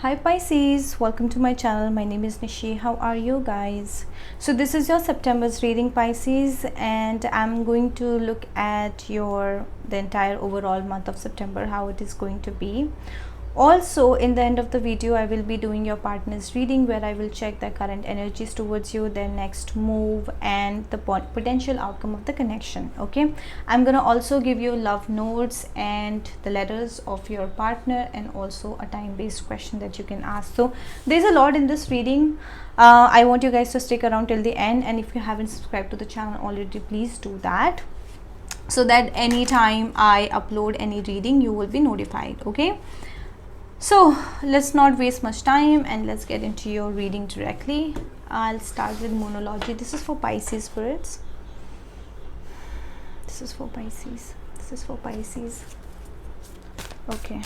Hi Pisces, welcome to my channel. My name is Nishi. How are you guys? So this is your September's reading, Pisces, and I'm going to look at the entire overall month of September, how it is going to be. Also, in the end of the video, I will be doing your partner's reading, where I will check their current energies towards you, their next move, and the potential outcome of the connection. Okay, I'm gonna also give you love notes and the letters of your partner, and also a time-based question that you can ask. So there's a lot in this reading. I want you guys to stick around till the end, and if you haven't subscribed to the channel already, please do that, so that anytime I upload any reading, you will be notified. Okay, so let's not waste much time and let's get into your reading directly. I'll start with Moonology. This is for Pisces spirits. This is for Pisces. This is for Pisces. Okay.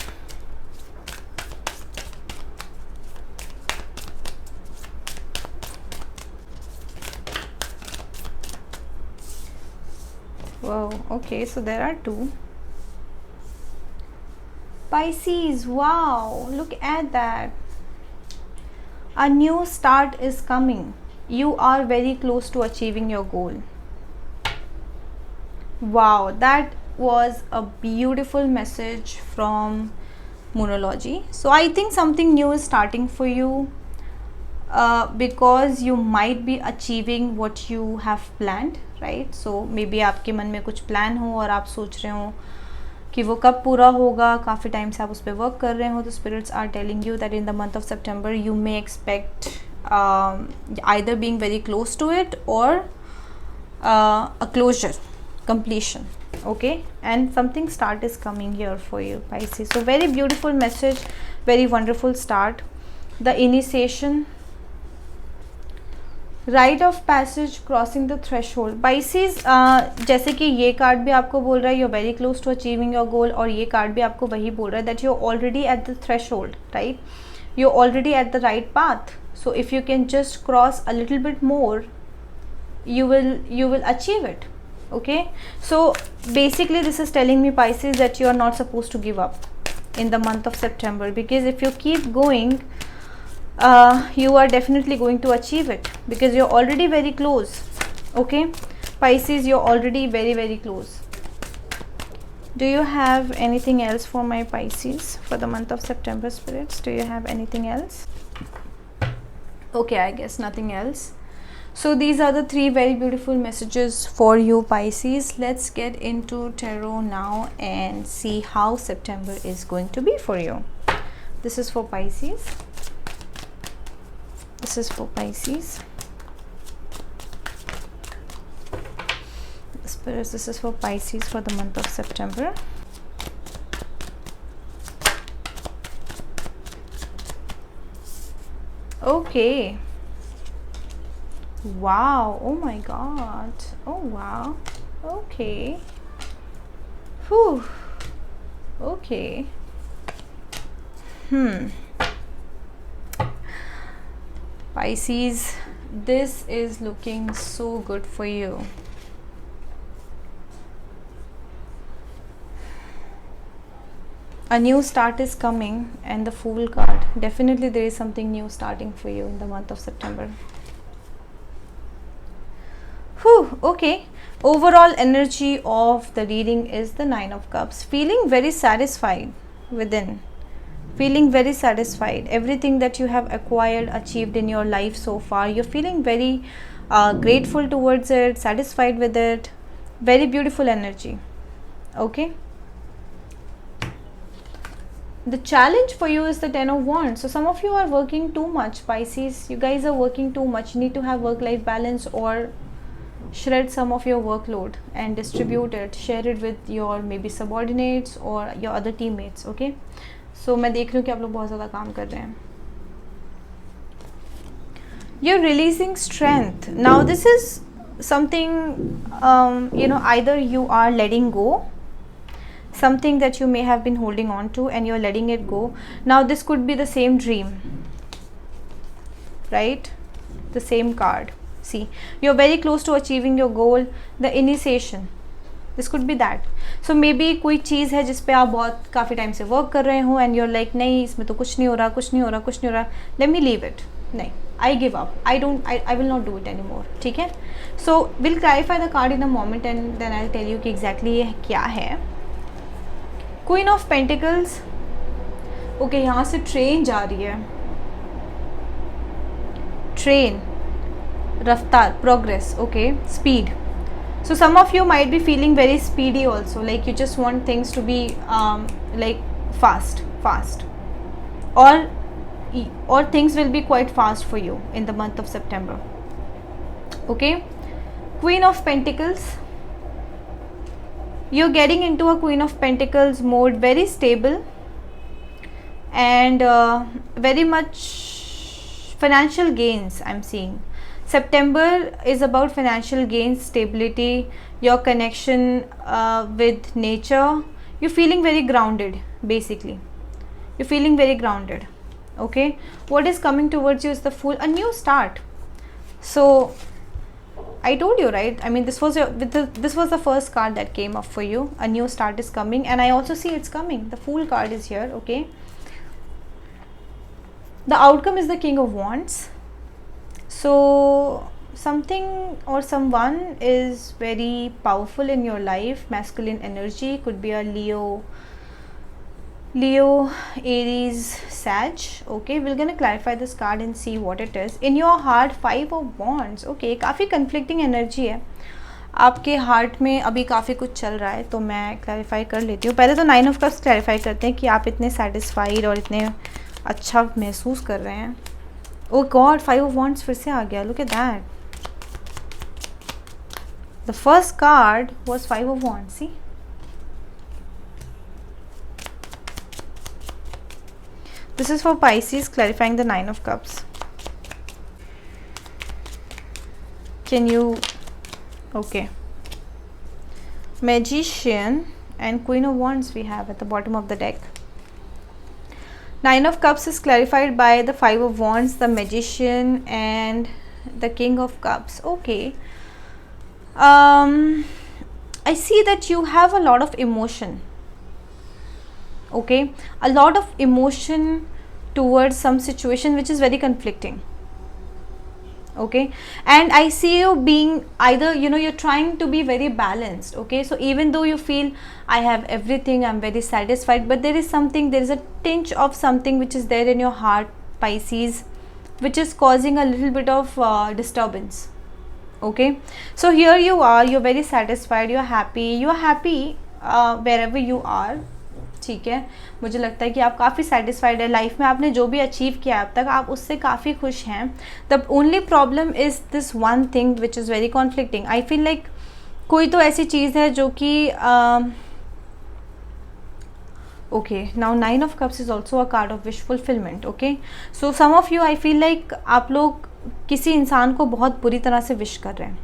Whoa, okay, so there are two. Pisces, wow, look at that. A new start is coming. You are very close to achieving your goal. Wow, that was a beautiful message from Moonology. So I think something new is starting for you, because you might be achieving what you have planned, right? So maybe आपके मन में कुछ plan हो और आप सोच रहे हो कि वो कब पूरा होगा, काफ़ी टाइम से आप उस पर वर्क कर रहे हो, तो spirits are telling you that in the month of September you may expect either being very close to it or a closure, completion. Okay, and something start is coming here for you, Pisces. So very beautiful message, very wonderful start. The initiation, rite of passage, crossing the threshold. Pisces, जैसे कि ये card भी आपको बोल रहा है you are very close to achieving your goal, और ये कार्ड भी आपको वही बोल रहा है that you are already at the threshold, right? You are already at the right path. So if you can just cross a little bit more, you will achieve it. Okay, so basically this is telling me, Pisces, that you are not supposed to give up in the month of September, because if you keep going, you are definitely going to achieve it, because you're already very close. Okay, Pisces, you're already very close. Do you have anything else for my Pisces for the month of September, spirits? Do you have anything else? Okay, I guess nothing else. So these are the three very beautiful messages for you, Pisces. Let's get into tarot now and see how September is going to be for you. This is for Pisces. This is for Pisces. Spirits, this is for Pisces for the month of September. Okay. Wow, oh my god. Oh wow. Okay. Whew. Okay. Pisces, this is looking so good for you. A new start is coming, and the Fool card. Definitely there is something new starting for you in the month of September. Whew, okay. Overall energy of the reading is the Nine of Cups. Feeling very satisfied within. Feeling very satisfied. Everything that you have acquired, achieved in your life so far, you're feeling very grateful towards it, satisfied with it. Very beautiful energy. Okay. The challenge for you is the Ten of Wands. So some of you are working too much, Pisces. You guys are working too much. You need to have work-life balance, or shred some of your workload and distribute it, share it with your maybe subordinates or your other teammates. Okay, so मैं देख रही हूँ कि आप लोग बहुत ज़्यादा काम कर रहे हैं. You're releasing strength. Now this is something, either you are letting go something that you may have been holding on to, and you're letting it go. Now this could be the same dream, right? The same card. See, you're very close to achieving your goal. The initiation, this could be that. So may be कोई चीज़ है जिस पे आप बहुत काफ़ी time से work कर रहे हो एंड यूर लाइक नहीं इसमें तो कुछ नहीं हो रहा, कुछ नहीं हो रहा, कुछ नहीं हो रहा, लेट मी लीव इट. नहीं, I give up, I will not do it any more. ठीक है. So will clarify the card in a moment and then I tell you कि एग्जैक्टली ये क्या है. Queen of pentacles. ओके, यहाँ से train जा रही है. ट्रेन, रफ्तार, progress, okay, speed. So some of you might be feeling very speedy also, like you just want things to be like fast, or things will be quite fast for you in the month of September. Okay, Queen of Pentacles. You're getting into a Queen of Pentacles mode, very stable and very much financial gains. I'm seeing September is about financial gains, stability, your connection with nature. You're feeling very grounded, basically. You're feeling very grounded. Okay, what is coming towards you is the Fool, a new start. So I told you, right? I mean, this was the first card that came up for you. A new start is coming, and I also see it's coming. The Fool card is here. Okay, the outcome is the King of Wands. So something or someone is very powerful in your life. Masculine energy, could be a Leo, Aries, Sag. Okay, we're gonna clarify this card and see what it is. In your heart, 5 of Wands. Okay, काफ़ी conflicting energy है आपके heart में, अभी काफ़ी कुछ चल रहा है, तो मैं क्लैरिफाई कर लेती हूँ. पहले तो 9 ऑफ कप्स क्लैरिफाई करते हैं कि आप इतने सेटिस्फाइड और इतने अच्छा महसूस कर रहे हैं. Oh God, 5 of Wands फिर से आ गया. Look at that. The first card was 5 of Wands. See? This is for Pisces, clarifying the 9 of Cups. Can you... Okay. Magician and Queen of Wands we have at the bottom of the deck. 9 of Cups is clarified by the 5 of Wands, the Magician and the King of Cups. Okay. I see that you have a lot of emotion. Okay, a lot of emotion towards some situation which is very conflicting. Okay, and I see you being either, you know, you're trying to be very balanced. Okay, so even though you feel I have everything, I'm very satisfied, but there is something, there is a tinge of something which is there in your heart, Pisces, which is causing a little bit of disturbance. Okay, so here you are, you're very satisfied, you're happy wherever you are. ठीक है, मुझे लगता है कि आप काफ़ी satisfied है life में, आपने जो भी अचीव किया अब तक आप उससे काफ़ी खुश हैं. The only problem is this one thing which is very conflicting. I feel like कोई तो ऐसी चीज़ है जो कि okay, now 9 of cups is also a card of wish fulfilment. Okay, so some of you, I feel like आप लोग किसी इंसान को बहुत बुरी तरह से विश कर रहे हैं.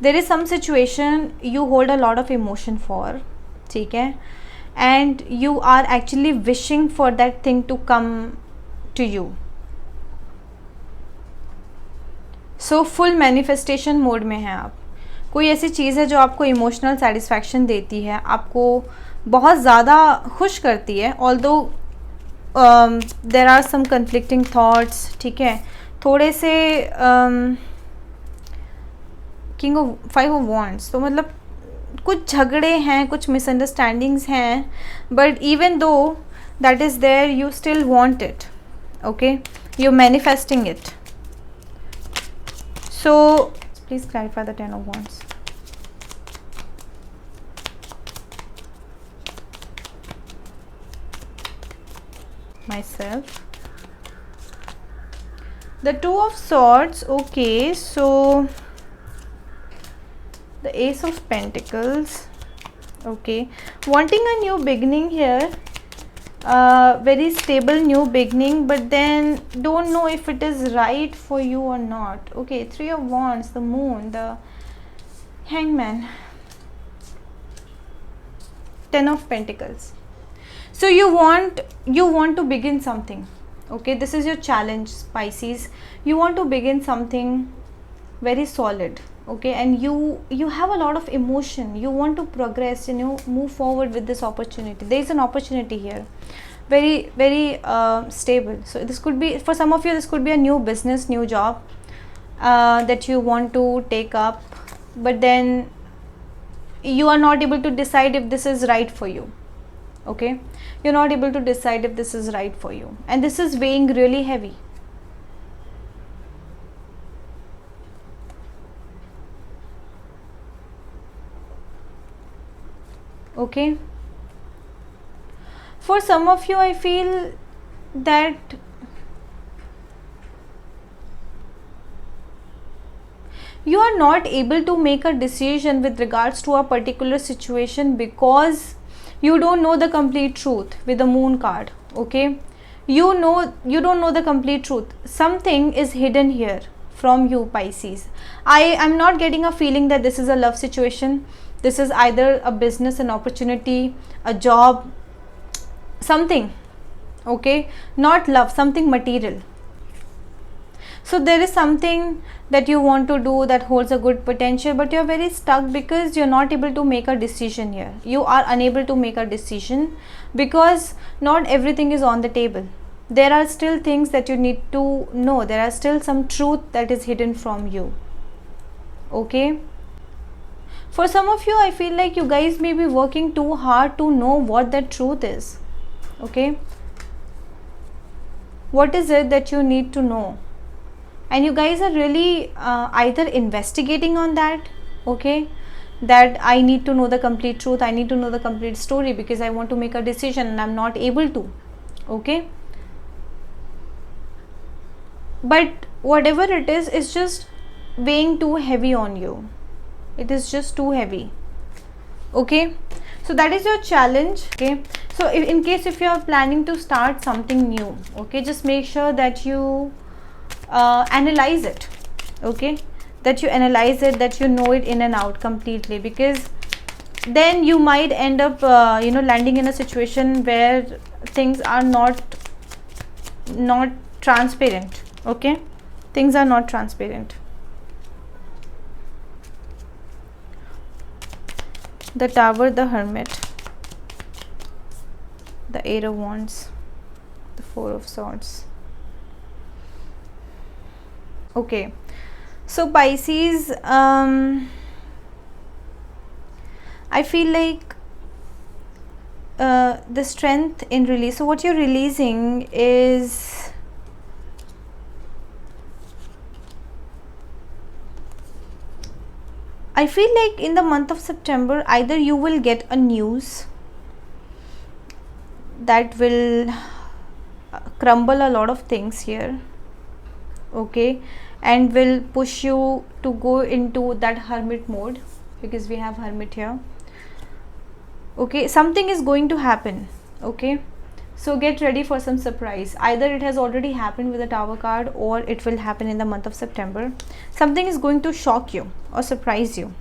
There is some situation you hold a lot of emotion for. ठीक है, and you are actually wishing for that thing to come to you. So full manifestation mode में हैं आप. कोई ऐसी चीज़ है जो आपको इमोशनल सेटिस्फैक्शन देती है, आपको बहुत ज़्यादा खुश करती है, although there are some conflicting thoughts. ठीक है, थोड़े से King of 5 of Wands, तो मतलब कुछ झगड़े हैं, कुछ मिसअंडरस्टैंडिंग्स हैं, but even though that is there you still want it. Okay, you manifesting it. So please clarify the 10 of Wands. Myself. The 2 of Swords. Okay, so the Ace of Pentacles. Okay, wanting a new beginning here, very stable new beginning, but then don't know if it is right for you or not. Okay, 3 of Wands, the Moon, the Hangman, 10 of Pentacles. So you want to begin something. Okay, this is your challenge, Pisces. You want to begin something very solid. okay, and you have a lot of emotion, you want to progress, move forward with this opportunity. There is an opportunity here, very very stable. So this could be, for some of you, this could be a new business, new job that you want to take up, but then you are not able to decide if this is right for you. Okay, you're not able to decide if this is right for you, and this is weighing really heavy. Okay, for some of you, I feel that you are not able to make a decision with regards to a particular situation because you don't know the complete truth with the moon card. Okay, you don't know the complete truth. Something is hidden here from you, Pisces. I am not getting a feeling that this is a love situation. This is either a business, an opportunity, a job, something. Okay, not love, something material. So there is something that you want to do that holds a good potential, but you're very stuck because you're not able to make a decision here. You are unable to make a decision because not everything is on the table. There are still things that you need to know. There are still some truth that is hidden from you. Okay, for some of you, I feel like you guys may be working too hard to know what that truth is. Okay, what is it that you need to know? And you guys are really either investigating on that, okay, that I need to know the complete truth, I need to know the complete story because I want to make a decision and I'm not able to. Okay, but whatever it is just weighing too heavy on you. It is just too heavy. Okay, so that is your challenge. Okay, so in case if you are planning to start something new, okay, just make sure that you analyze it. Okay, that you analyze it, that you know it in and out completely, because then you might end up landing in a situation where things are not transparent. Okay, things are not transparent. The Tower, the Hermit, the Eight of Wands, the Four of Swords. Okay, so Pisces, I feel like the strength in release. So what you're releasing is I feel like in the month of September, either you will get a news that will crumble a lot of things here, okay, and will push you to go into that hermit mode, because we have Hermit here. Okay, something is going to happen. Okay, so get ready for some surprise. Either it has already happened with the Tower card, or it will happen in the month of September. Something is going to shock you or surprise you.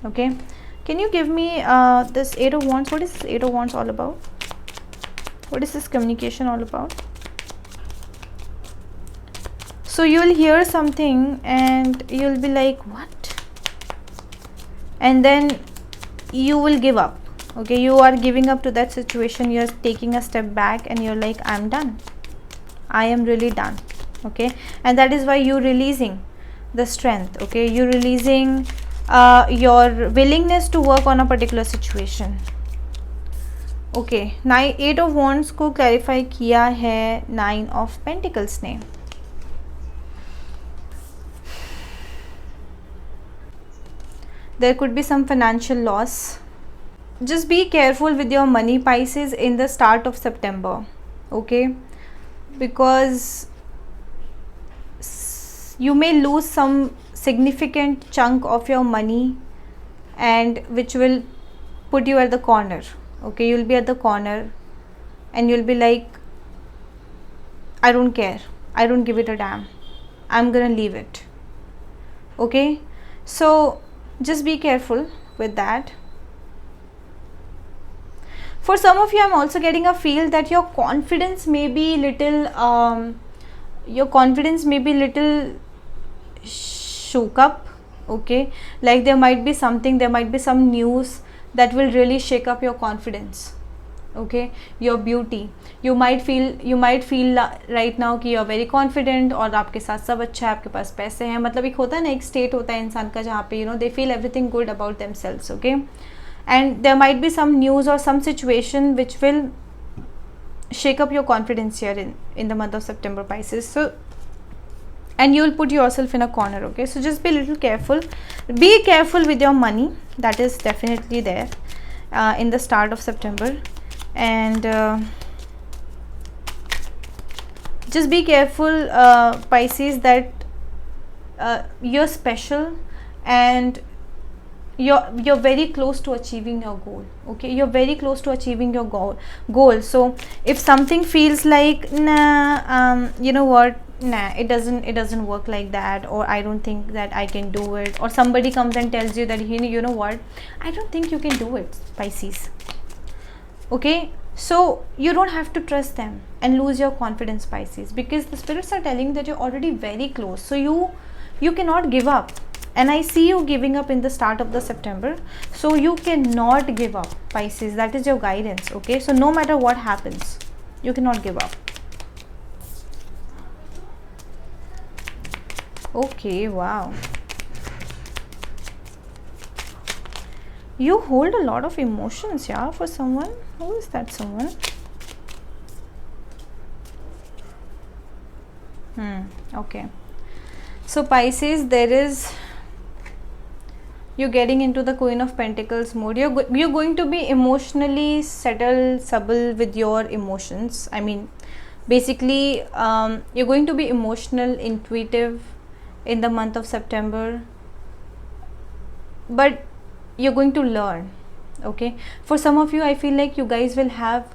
Okay, can you give me this Eight of Wands? What is this Eight of Wands all about? What is this communication all about? So you will hear something and you'll be like, what? And then you will give up. Okay, you are giving up to that situation. You're taking a step back and you're like, I'm done. I am really done. Okay, and that is why you're releasing the strength. Okay, you're releasing your willingness to work on a particular situation. Okay, Eight of Wands को clarify किया है Nine of Pentacles ने. There could be some financial loss. Just be careful with your money, Pisces, in the start of September. Okay, because you may lose some significant chunk of your money, and which will put you at the corner. Okay, you'll be at the corner and you'll be like, I don't care, I don't give it a damn, I'm gonna leave it. Okay, so just be careful with that. For some of you, I'm also getting a feel that your confidence may be little shook up. Okay, like there might be something, there might be some news that will really shake up your confidence. Okay, your beauty, you might feel right now कि you are very confident और आपके साथ सब अच्छा है, आपके पास पैसे हैं, मतलब एक होता है ना, एक स्टेट होता है इंसान का जहाँ पे they feel everything good about themselves. Okay, and there might be some news or some situation which will shake up your confidence here in the month of September, Pisces. So, and you will put yourself in a corner. Okay, so just be a little careful, be careful with your money, that is definitely there in the start of September. And just be careful, Pisces, that you're special and you're very close to achieving your goal. Okay, you're very close to achieving your goal. So if something feels like nah, you know what, nah, it doesn't work like that, or I don't think that I can do it, or somebody comes and tells you that you know what, I don't think you can do it, Pisces. Okay, so you don't have to trust them and lose your confidence, Pisces, because the spirits are telling that you're already very close. So you cannot give up, and I see you giving up in the start of the September. So you cannot give up, Pisces, that is your guidance. Okay, so no matter what happens, you cannot give up. Okay, wow, you hold a lot of emotions, yeah, for someone. Who is that someone? Okay, so Pisces, there is, you're getting into the Queen of Pentacles mode. You're going to be emotionally supple with your emotions. I mean, basically, you're going to be emotional, intuitive in the month of September, but you're going to learn. Okay, for some of you, I feel like you guys will have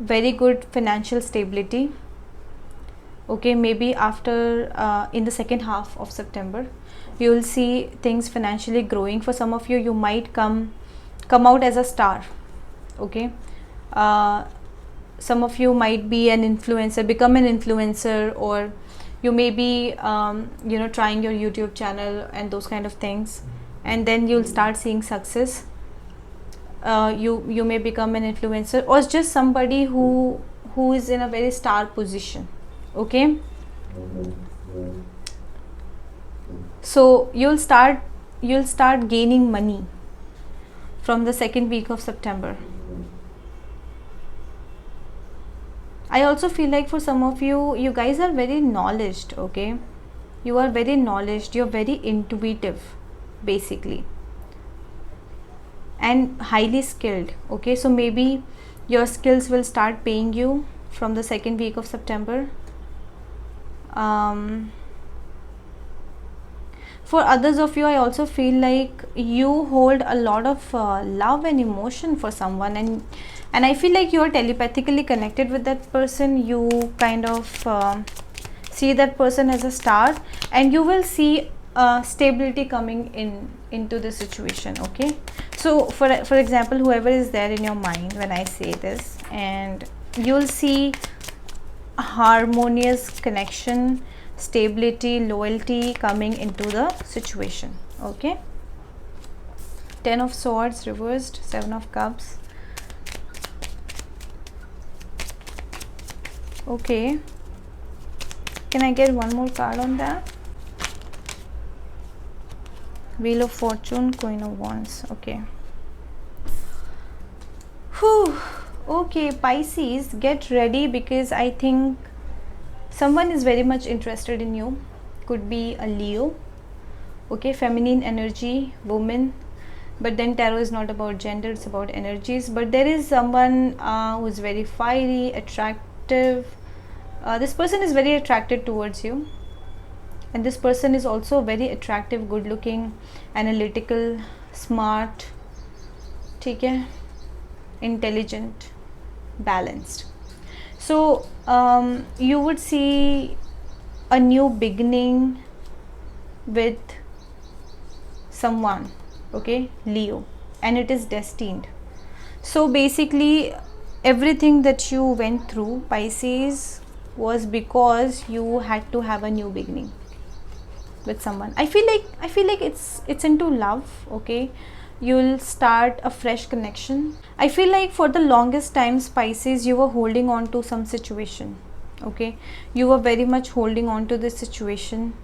very good financial stability. Okay, maybe after in the second half of September, you will see things financially growing. For some of you, you might come out as a star. Okay, some of you might be an influencer, become an influencer, or you may be trying your YouTube channel and those kind of things, and then you'll start seeing success. You may become an influencer, or just somebody who is in a very star position. Okay, so you'll start gaining money from the second week of September. I also feel like for some of you guys are very knowledged. Okay, you are very knowledged, you're very intuitive basically, and highly skilled. Okay, so maybe your skills will start paying you from the second week of September. For others of you, I also feel like you hold a lot of love and emotion for someone, and I feel like you are telepathically connected with that person. You kind of see that person as a star, and you will see stability coming into the situation. Okay, so for example, whoever is there in your mind when I say this, and you'll see a harmonious connection, stability, loyalty coming into the situation. Okay, 10 of Swords reversed, 7 of Cups. Okay, can I get one more card on that? Wheel of Fortune, Queen of Wands. Okay. Whew. Okay, Pisces, get ready, because I think someone is very much interested in you. Could be a Leo. Okay, feminine energy, woman. But then tarot is not about gender, it's about energies. But there is someone who is very fiery, attractive. This person is very attracted towards you. And this person is also very attractive, good looking, analytical, smart, okay, intelligent, balanced. So you would see a new beginning with someone, okay, Leo, and it is destined. So basically everything that you went through, Pisces, was because you had to have a new beginning. with someone. I feel like it's into love, okay? You'll start a fresh connection. I feel like for the longest time, Pisces, you were holding on to some situation, okay? You were very much holding on to this situation,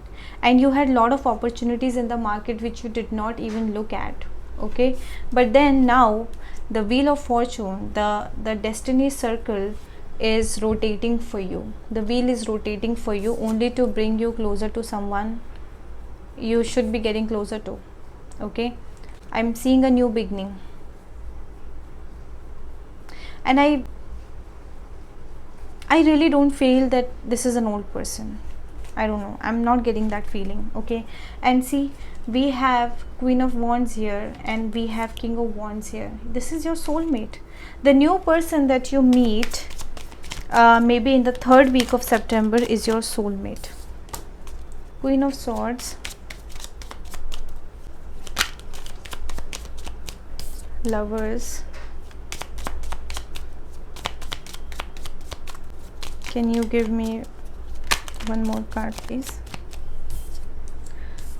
and you had a lot of opportunities in the market which you did not even look at, okay? But then now the wheel of fortune, the destiny circle is rotating for you. The wheel is rotating for you only to bring you closer to someone you should be getting closer to, okay? I'm seeing a new beginning, and I really don't feel that this is an old person. I don't know, I'm not getting that feeling, okay? And see, we have Queen of Wands here and we have King of Wands here. This is your soulmate. The new person that you meet maybe in the 3rd week of September is your soulmate. Queen of Swords, Lovers. Can you give me one more card, please?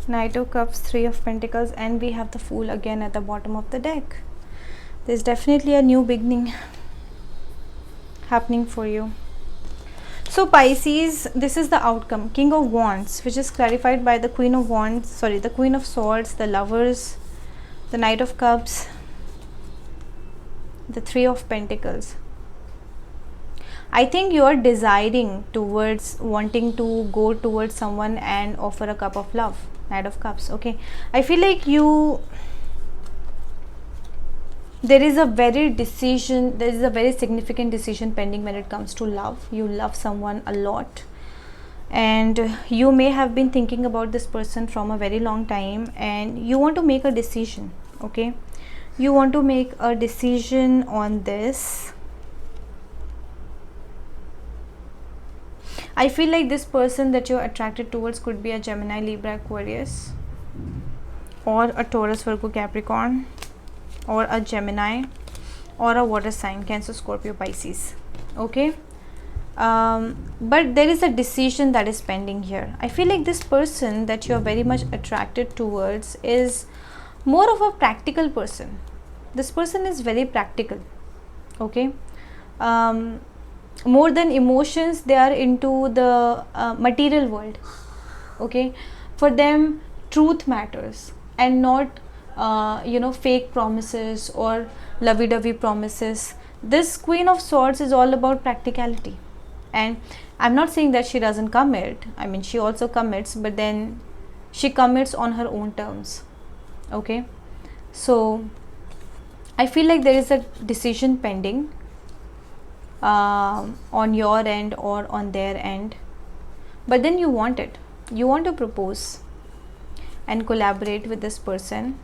Knight of Cups, 3 of Pentacles, and we have the Fool again at the bottom of the deck. There's definitely a new beginning happening for you. So Pisces, this is the outcome. King of Wands, which is clarified by the Queen of Wands, sorry, the Queen of Swords, the Lovers, the Knight of Cups, the 3 of Pentacles. I think you are desiring towards wanting to go towards someone and offer a cup of love. Knight of Cups, okay? I feel like there is a very significant decision pending when it comes to love. You love someone a lot, and you may have been thinking about this person from a very long time, and you want to make a decision, okay? You want to make a decision on this. I feel like this person that you're attracted towards could be a Gemini, Libra, Aquarius, or a Taurus, Virgo, Capricorn, or a Gemini, or a water sign, Cancer, Scorpio, Pisces, okay? But there is a decision that is pending here. I feel like this person that you're very much attracted towards is more of a practical person. This person is very practical, okay? More than emotions, they are into the material world, okay? For them, truth matters, and not fake promises or lovey-dovey promises. This Queen of Swords is all about practicality, and I'm not saying that she doesn't commit. I mean, she also commits, but then she commits on her own terms, okay? So I feel like there is a decision pending on your end or on their end, but then you want it. You want to propose and collaborate with this person.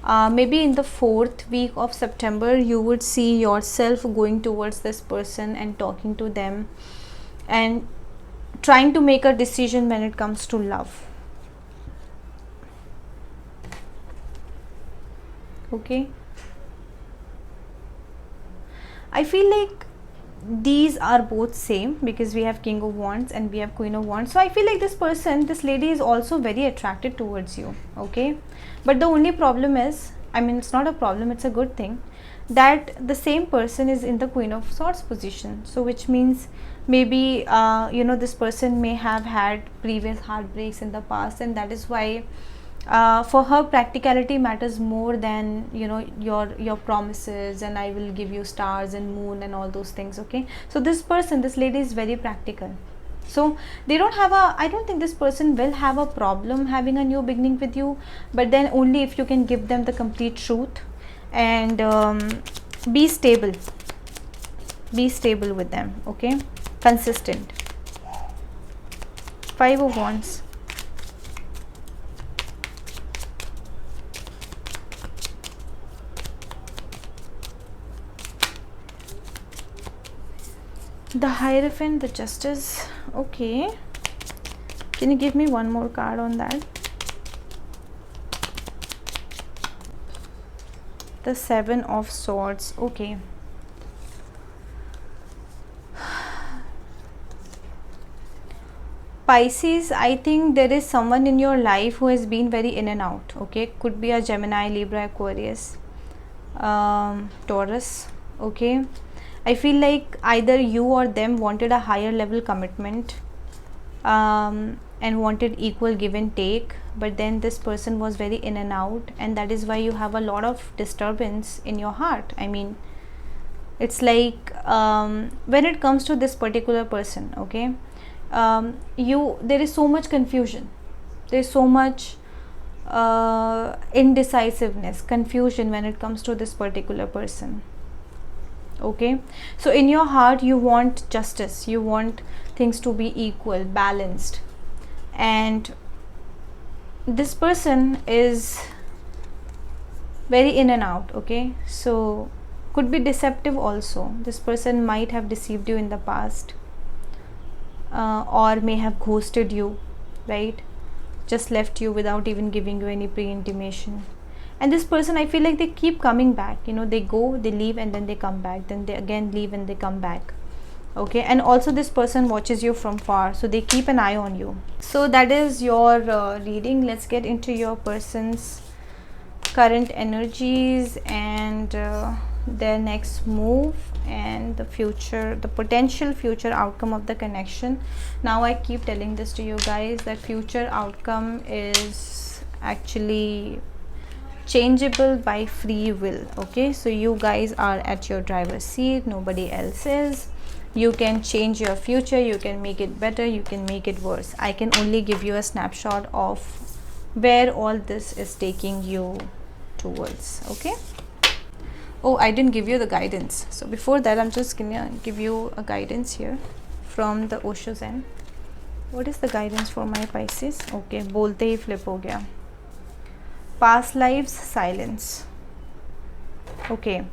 Maybe in the 4th week of September, you would see yourself going towards this person and talking to them and trying to make a decision when it comes to love, okay? I feel like these are both same because we have King of Wands and we have Queen of Wands. So I feel like this lady is also very attracted towards you, okay? But the only problem is, I mean, it's not a problem, it's a good thing, that the same person is in the Queen of Swords position. So which means maybe this person may have had previous heartbreaks in the past, and that is why for her, practicality matters more than your promises and I will give you stars and moon and all those things, okay? So this lady is very practical. So I don't think this person will have a problem having a new beginning with you, but then only if you can give them the complete truth and be stable with them, okay? Consistent. 5 of Wands. The Hierophant, the Justice, okay. Can you give me one more card on that? The 7 of Swords, okay. Pisces, I think there is someone in your life who has been very in and out. Okay, could be a Gemini, Libra, Aquarius, Taurus. Okay, I feel like either you or them wanted a higher level commitment, and wanted equal give and take, but then this person was very in and out, and that is why you have a lot of disturbance in your heart. I mean, it's like, when it comes to this particular person, okay, there is so much confusion, there is so much indecisiveness, confusion when it comes to this particular person. Okay, so in your heart you want justice, you want things to be equal, balanced, and this person is very in and out. Okay, so could be deceptive also. This person might have deceived you in the past, or may have ghosted you, right? Just left you without even giving you any pre-intimation. And this person, I feel like they keep coming back, you know, they go, they leave, and then they come back, then they again leave and they come back. Okay, and also this person watches you from far, so they keep an eye on you. So that is your reading. Let's get into your person's current energies and their next move and the future, the potential future outcome of the connection. Now I keep telling this to you guys, that future outcome is actually changeable by free will. Okay, so you guys are at your driver's seat, nobody else is. You can change your future, you can make it better, you can make it worse. I can only give you a snapshot of where all this is taking you towards. Okay, oh, I didn't give you the guidance, so before that I'm just gonna give you a guidance here from the Osho Zen. What is the guidance for my Pisces? Okay, bolte hi flip ho gaya. Past lives, silence. Okay,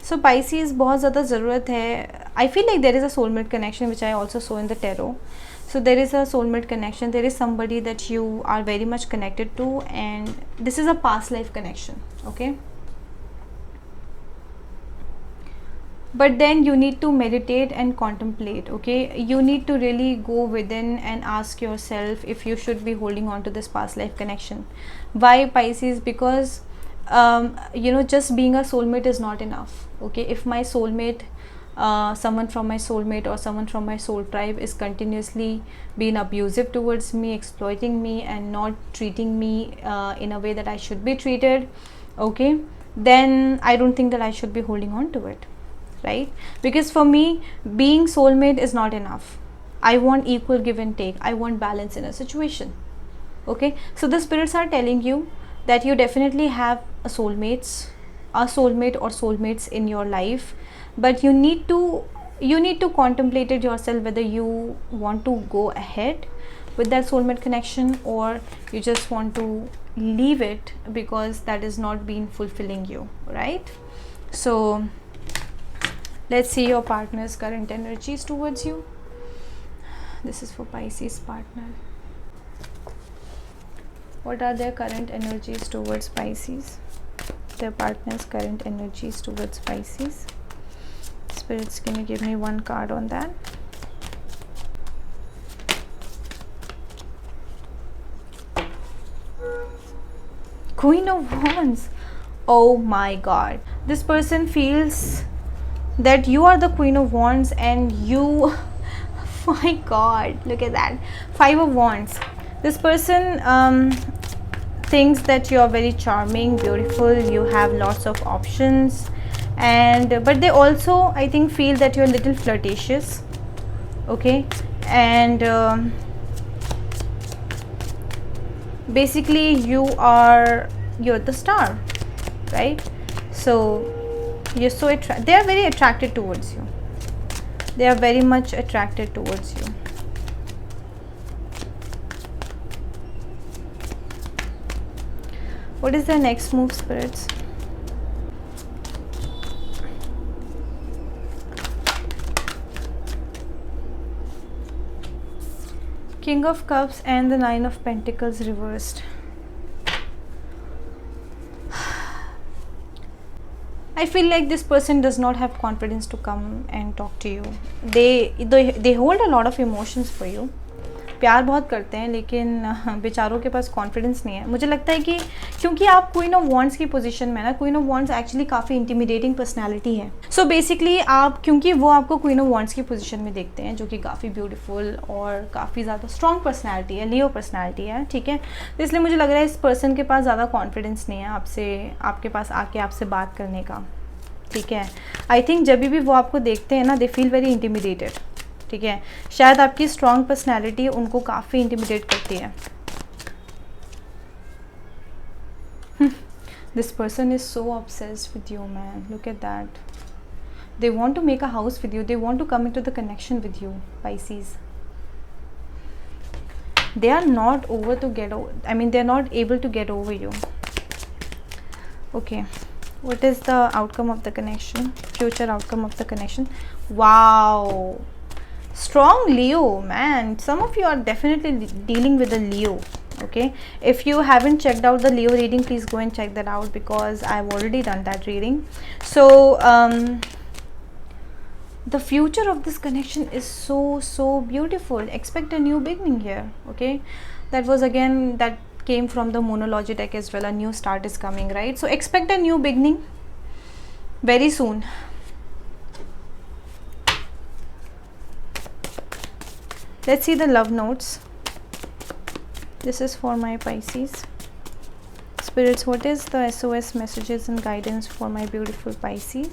so Pisces, बहुत ज़्यादा ज़रूरत है. I feel like there is a soulmate connection which I also saw in the tarot. So there is a soulmate connection, there is somebody that you are very much connected to, and this is a past life connection. Okay, but then you need to meditate and contemplate. Okay, you need to really go within and ask yourself if you should be holding on to this past life connection. Why, Pisces? Because you know, just being a soulmate is not enough. Okay, if my soulmate, someone from my soulmate or someone from my soul tribe is continuously being abusive towards me, exploiting me, and not treating me in a way that I should be treated, okay, then I don't think that I should be holding on to it, right? Because for me, being soulmate is not enough. I want equal give and take. I want balance in a situation. Okay, so the spirits are telling you that you definitely have a soulmate or soulmates in your life, but you need to contemplate it yourself whether you want to go ahead with that soulmate connection, or you just want to leave it because that is not being fulfilling you, right? So let's see your partner's current energies towards you. This is for Pisces partner. What are their current energies towards Pisces? Their partner's current energies towards Pisces. Spirits, can you give me one card on that? Queen of Wands. Oh my God. This person feels that you are the Queen of Wands, and you my God, look at that. 5 of Wands. This person thinks that you are very charming, beautiful, you have lots of options, and but they also, I think, feel that you're a little flirtatious, okay, and basically you're the star, right? So you're so they are very attracted towards you. They are very much attracted towards you. What is the next move, spirits? King of Cups and the 9 of Pentacles reversed. I feel like this person does not have confidence to come and talk to you. They hold a lot of emotions for you. प्यार बहुत करते हैं, लेकिन बेचारों के पास confidence नहीं है. मुझे लगता है कि क्योंकि आप क्वीन ऑफ वॉन्ड्स की पोजीशन में ना, क्वीन ऑफ वॉन्ड्स एक्चुअली काफ़ी इंटिमिडेटिंग पर्सनालिटी है. सो बेसिकली आप, क्योंकि वो आपको क्वीन ऑफ वॉन्ड्स की पोजीशन में देखते हैं, जो कि काफ़ी ब्यूटीफुल और काफ़ी ज़्यादा स्ट्रॉन्ग पर्सनैलिटी है, लियो पर्सनैलिटी है, ठीक है. तो इसलिए मुझे लग रहा है इस पर्सन के पास ज़्यादा कॉन्फिडेंस नहीं है आपसे, आपके पास आके आपसे बात करने का, ठीक है. आई थिंक जब भी वो आपको देखते हैं ना, दे फील वेरी इंटिमिडेटेड, ठीक है. शायद आपकी स्ट्रॉन्ग पर्सनैलिटी उनको काफ़ी इंटिमिडेट करती है. This person is so obsessed with you man, look at that. They want to make a house with you, they want to come in to the connection with you, Pisces. They are not over to get over, I mean they are not able to get over you. Okay, what is the outcome of the connection, future outcome of the connection? Wow, strong Leo, man. Some of you are definitely dealing with a Leo. Okay, if you haven't checked out the Leo reading, please go and check that out, because I've already done that reading. So the future of this connection is so beautiful. Expect a new beginning here. Okay, that was again, that came from the Moonology deck as well. A new start is coming, right? So expect a new beginning very soon. Let's see the love notes. This is for my Pisces. Spirits, what is the SOS messages and guidance for my beautiful Pisces?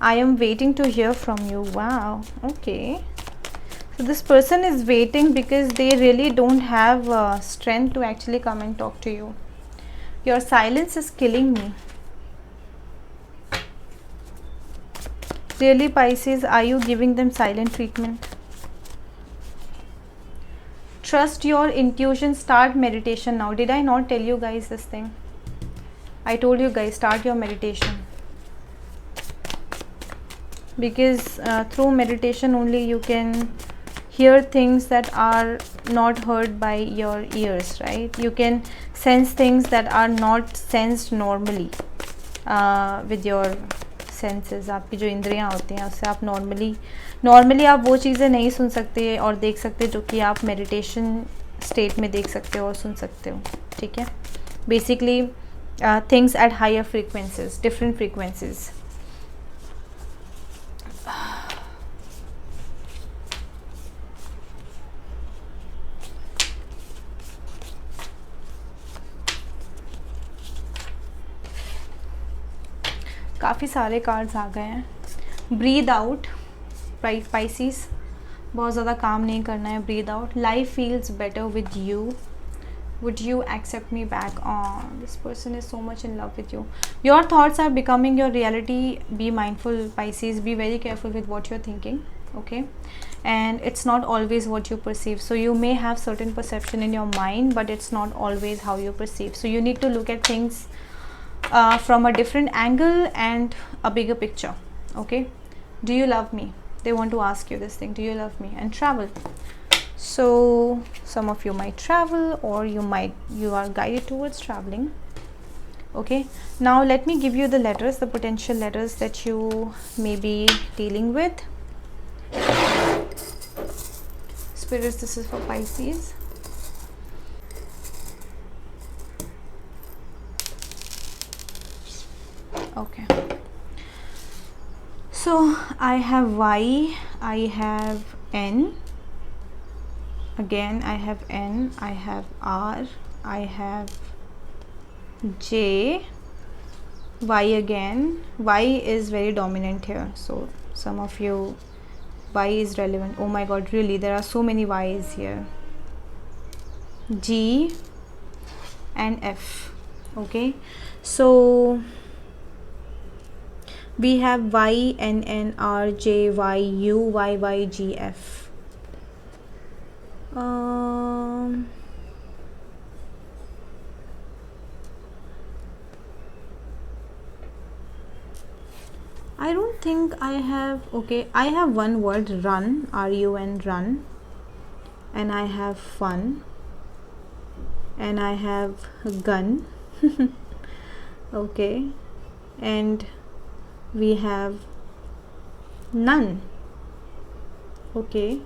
I am waiting to hear from you. Wow, okay. So this person is waiting because they really don't have strength to actually come and talk to you. Your silence is killing me. Really, Pisces, are you giving them silent treatment? Trust your intuition. Start meditation now. Did I not tell you guys this thing? I told you guys, start your meditation. Because through meditation only you can hear things that are not heard by your ears, right? You can sense things that are not sensed normally with your senses. आपकी जो इंद्रियां होती हैं उससे आप normally आप वो चीज़ें नहीं सुन सकते और देख सकते जो कि आप मेडिटेशन स्टेट में देख सकते हो और सुन सकते हो, ठीक है. Basically things at higher frequencies, different frequencies. काफ़ी सारे कार्ड्स आ गए हैं. ब्रीद आउट, Pisces, बहुत ज़्यादा काम नहीं करना है. Breathe out. Life feels better with you. Would you accept me back? This person is so much in love with you. Your thoughts are becoming your reality. Be mindful, Pisces. Be very careful with what you are thinking. Okay, and it's not always what you perceive. So you may have certain perception in your mind, but it's not always how you perceive. So you need to look at things from a different angle and a bigger picture. Okay, do you love me? They want to ask you this thing. Do you love me? And travel. So some of you might travel, or you are guided towards traveling. Okay, now let me give you the letters, the potential letters that you may be dealing with. Spirits, this is for Pisces. Okay, so I have Y, I have N, again I have N, I have R, I have J, Y again. Y is very dominant here, so some of you, Y is relevant. Oh my god, really, there are so many Y's here. G and F. Okay, so we have Y, N, N, R, J, Y, U, Y, Y, G, F. I don't think I have. Okay, I have one word, run, R-U-N, run, and I have fun, and I have gun. Okay, and we have none. Okay,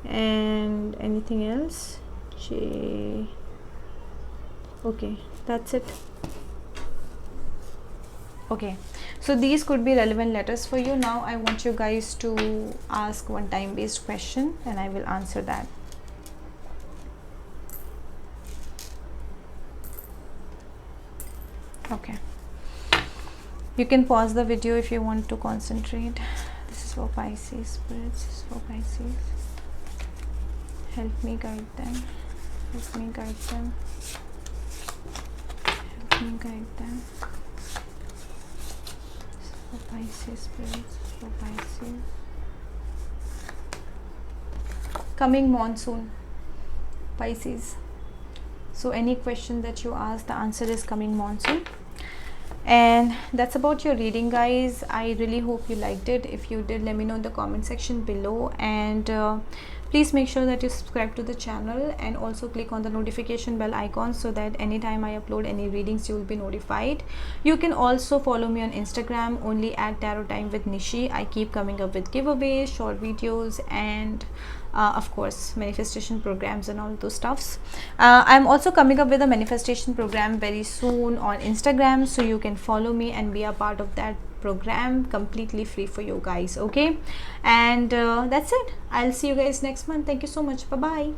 and anything else? J. Okay, that's it. Okay, so these could be relevant letters for you. Now I want you guys to ask one time based question and I will answer that. Okay, you can pause the video if you want to concentrate. This is for Pisces, spirits. This is for Pisces. Help me guide them. Help me guide them. Help me guide them. For Pisces, spirits. For Pisces. Coming monsoon, Pisces. So any question that you ask, the answer is coming monsoon. And that's about your reading, guys. I really hope you liked it. If you did, let me know in the comment section below, and please make sure that you subscribe to the channel and also click on the notification bell icon so that anytime I upload any readings you will be notified. You can also follow me on Instagram only at Tarot Time with Nishi. I keep coming up with giveaways, short videos, and of course manifestation programs and all those stuffs. I'm also coming up with a manifestation program very soon on Instagram, so you can follow me and be a part of that program, completely free for you guys. Okay, and that's it. I'll see you guys next month. Thank you so much. Bye bye.